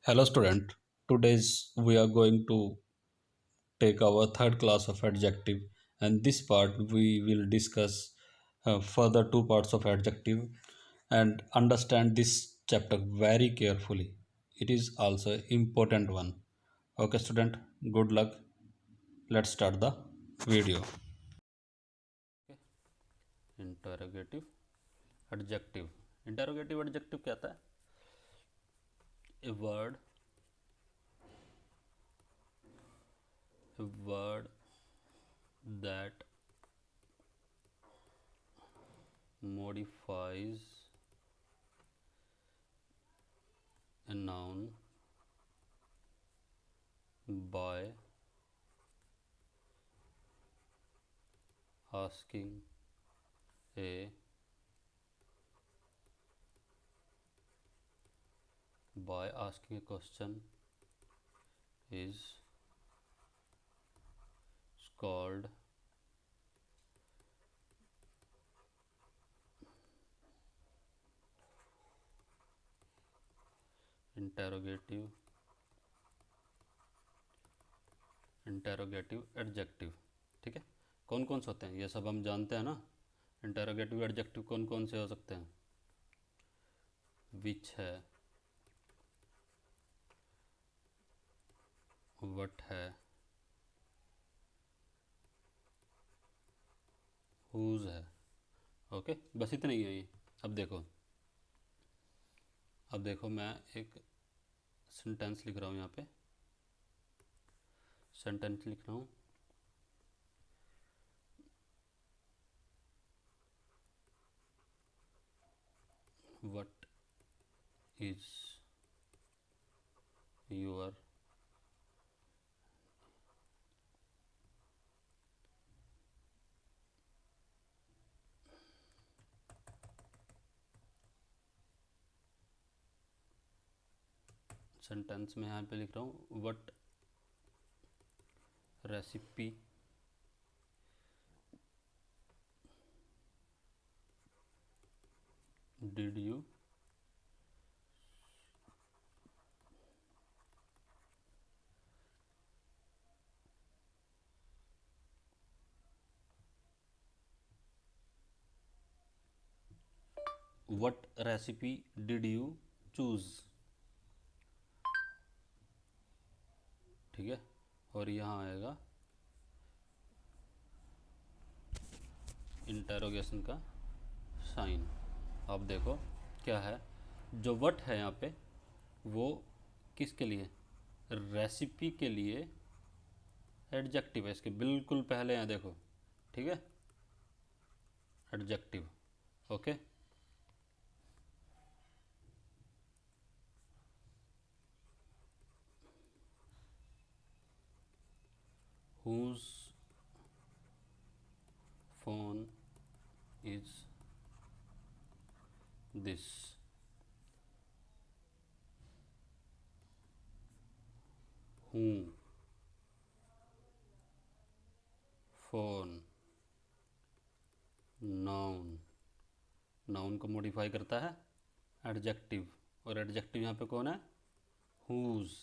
Hello student, today's we are going to take our third class of adjective, and this part we will discuss further two parts of adjective and understand this chapter very carefully. It is also important one. Okay student, good luck. Let's start the video. Interrogative adjective. Interrogative adjective क्या था? A word that modifies a noun by asking a question is called interrogative adjective. ठीक है, कौन कौन से होते हैं ये सब हम जानते हैं ना। इंटेरोगेटिव एडजेक्टिव कौन कौन से हो सकते हैं? विच है, वट है, हुज है। ओके, बस इतना ही है ये। अब देखो मैं एक सेंटेंस लिख रहा हूँ, यहाँ पे सेंटेंस लिख रहा हूँ। वट इज योर सेंटेंस में यहाँ पे लिख रहा हूँ, what recipe did you what recipe did you choose. ठीक है, और यहाँ आएगा इंटेरोगेशन का साइन। अब देखो क्या है, जो वट है यहाँ पे वो किसके लिए? रेसिपी के लिए एडजेक्टिव है, इसके बिल्कुल पहले है, देखो। ठीक है, adjective. Okay, whose phone is this? whom phone noun, noun को मॉडिफाई करता है एडजेक्टिव, और एडजेक्टिव यहाँ पे कौन है? whose।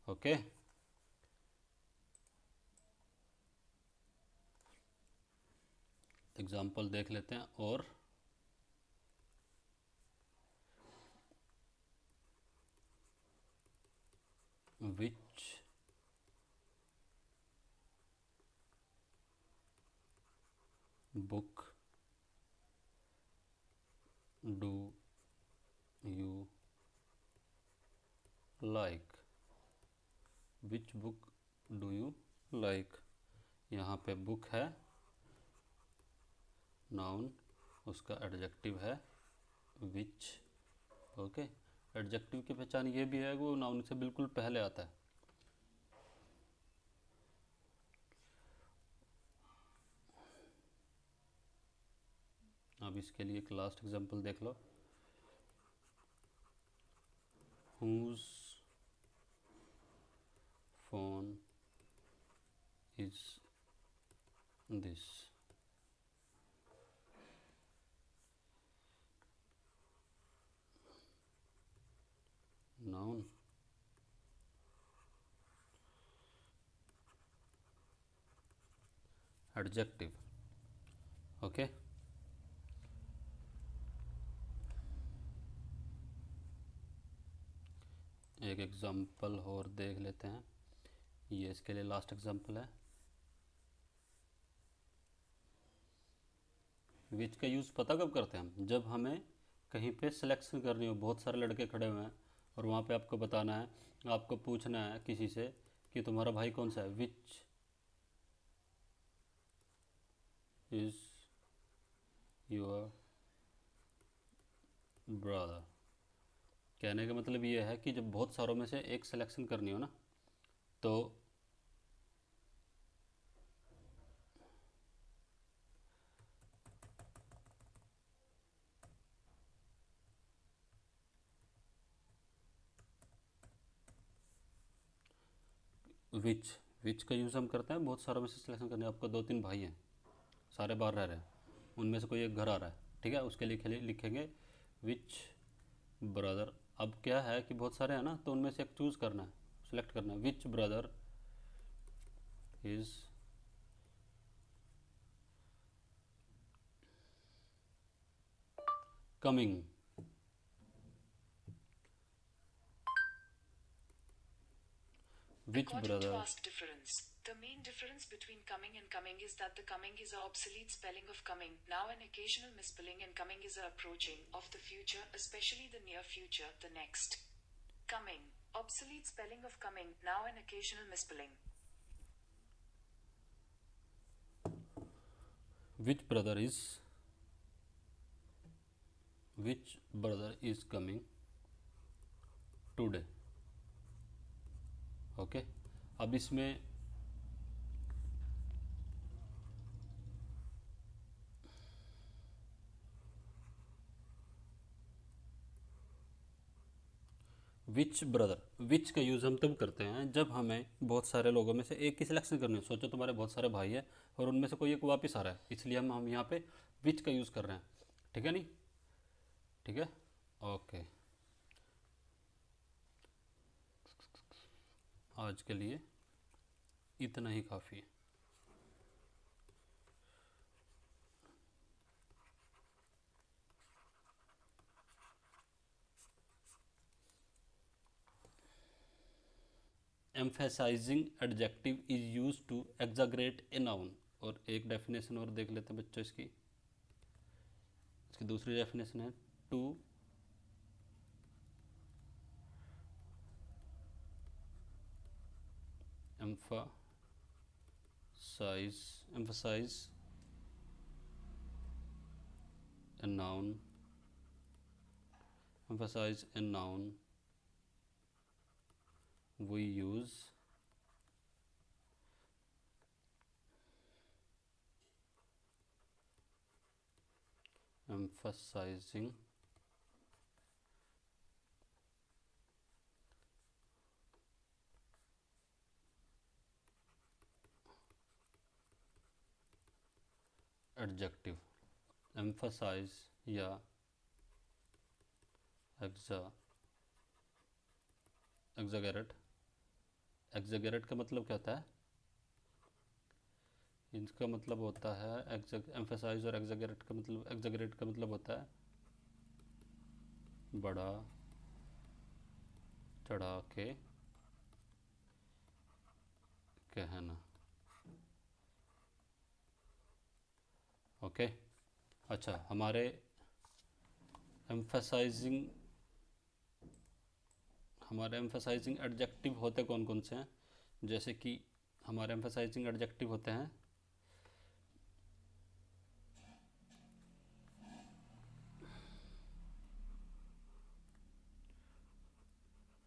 ओके, एग्जाम्पल देख लेते हैं। और which book do you like? Which book do you like, यहाँ पे बुक है नाउन, उसका एडजेक्टिव है विच। ओके, एडजेक्टिव की पहचान ये भी है कि वो नाउन से बिल्कुल पहले आता है। अब इसके लिए एक लास्ट एग्जांपल देख लो। whose phone is this? Noun adjective. Okay, एक एग्जांपल और देख लेते हैं। ये इसके लिए लास्ट एग्जांपल है। विच का यूज़ पता कब करते हैं हम? जब हमें कहीं पे सिलेक्शन करनी हो, बहुत सारे लड़के खड़े हुए हैं और वहाँ पे आपको बताना है, आपको पूछना है किसी से कि तुम्हारा भाई कौन सा है। Which is your brother. कहने का मतलब ये है कि जब बहुत सारों में से एक सिलेक्शन करनी हो ना, तो विच विच का यूज़ हम करते हैं बहुत सारों में से सिलेक्शन करने। आपको दो तीन भाई हैं, सारे बाहर रह रहे हैं, उनमें से कोई एक घर आ रहा है, ठीक है, उसके लिए लिखेंगे विच ब्रदर। अब क्या है कि बहुत सारे हैं ना, तो उनमें से एक चूज़ करना है, सिलेक्ट करना है। Which brother is coming. Which According to brother? Ask Difference, the main difference between coming and coming is that the coming is a obsolete spelling of coming, now an occasional misspelling, and coming is a approaching of the future, especially the near future, the next. Coming, obsolete spelling of coming, now an occasional misspelling. Which brother is coming today? Okay, अब इसमें विच brother, विच का use हम तब करते हैं जब हमें बहुत सारे लोगों में से एक की सिलेक्शन करनी है। सोचो तुम्हारे बहुत सारे भाई हैं और उनमें से कोई एक वापस आ रहा है, इसलिए हम यहाँ पे विच का यूज़ कर रहे हैं। ठीक है, नहीं? ठीक है, ओके। आज के लिए इतना ही काफ़ी है। Emphasising adjective is use to exaggerate a noun. और एक डेफिनेशन और देख लेते हैं बच्चों इसकी। इसकी दूसरी डेफिनेशन है to emphasize a noun, we use emphasizing adjective. emphasize या exaggerate। exaggerate का मतलब क्या होता है? इनका मतलब होता है emphasize और exaggerate का मतलब होता है बड़ा चढ़ा के कहना। ओके, अच्छा, हमारे एम्फसाइजिंग एडजेक्टिव होते कौन कौन से हैं? जैसे कि हमारे एम्फसाइजिंग एडजेक्टिव होते हैं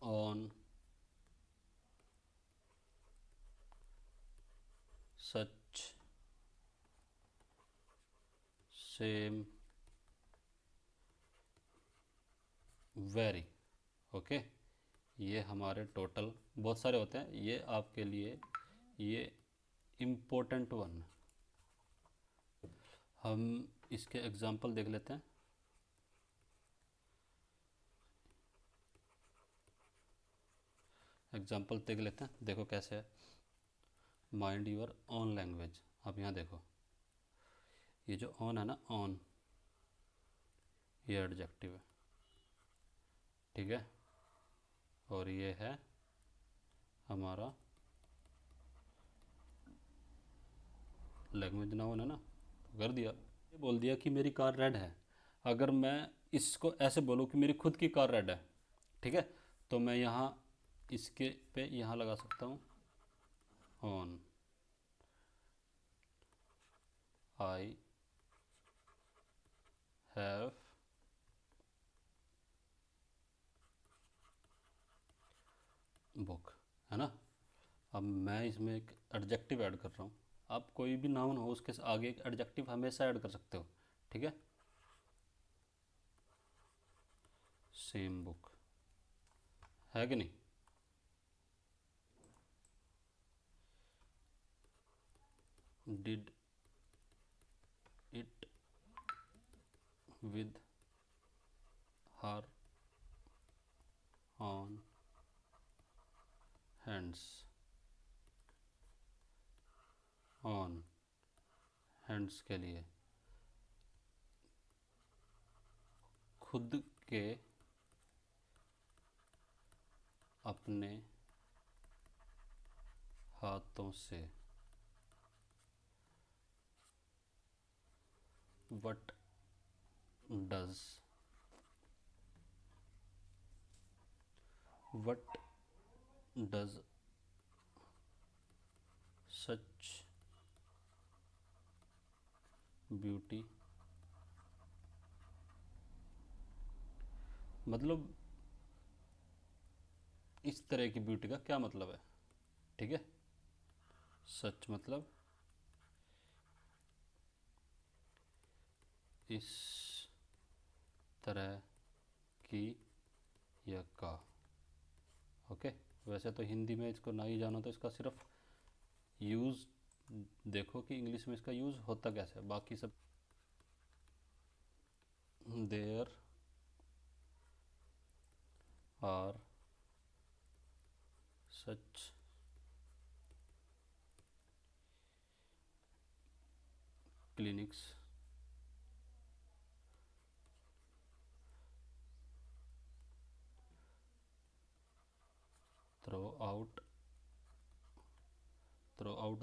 on, such, same, very. Okay, ये हमारे टोटल बहुत सारे होते हैं, ये आपके लिए ये इम्पोर्टेंट वन। हम इसके एग्जांपल देख लेते हैं। एग्जांपल देख लेते हैं, देखो कैसे है। Mind your own language. अब यहाँ देखो, ये जो ऑन है ना, ऑन, ये एडजेक्टिव है, ठीक है, और ये है हमारा लैंग्वेज नाउन है ना, तो कर दिया। ये बोल दिया कि मेरी कार रेड है। अगर मैं इसको ऐसे बोलूँ कि मेरी खुद की कार रेड है, ठीक है, तो मैं यहाँ इसके पे यहाँ लगा सकता हूँ ऑन आई हैव बुक, है ना। अब मैं इसमें एक एडजेक्टिव ऐड कर रहा हूँ। आप कोई भी नाउन हो उसके आगे एक एडजेक्टिव हमेशा ऐड कर सकते हो, ठीक है। सेम बुक, है कि नहीं। Did it with her on hands, on hands के लिए खुद के अपने हाथों से। What does, what does such beauty, मतलब इस तरह की ब्यूटी का क्या मतलब है, ठीक है। सच मतलब इस तरह की या का, ओके। वैसे तो हिंदी में इसको ना ही जानो तो इसका सिर्फ यूज़ देखो कि इंग्लिश में इसका यूज़ होता कैसे है, बाकी सब there are such clinics throughout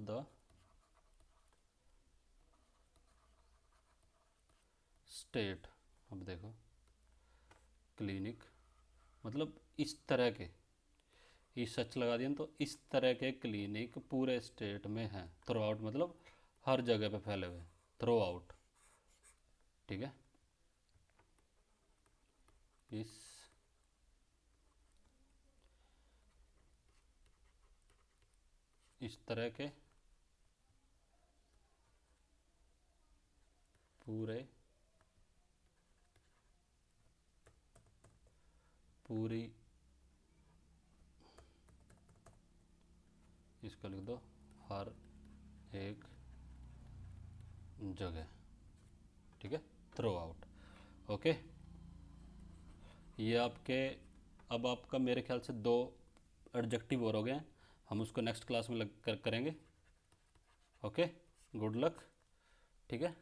the state. अब देखो, क्लिनिक मतलब इस तरह के, इस सच लगा दिया तो इस तरह के क्लिनिक पूरे स्टेट में हैं। थ्रू आउट मतलब हर जगह पे फैले हुए, थ्रू आउट, ठीक है। इस तरह के पूरे पूरी, इसको लिख दो हर एक जगह, ठीक है, थ्रू आउट, ओके। ये आपके, अब आपका मेरे ख्याल से 2 एडजेक्टिव और हो गए हैं, हम उसको नेक्स्ट क्लास में करेंगे, ओके। गुड लक, ठीक है।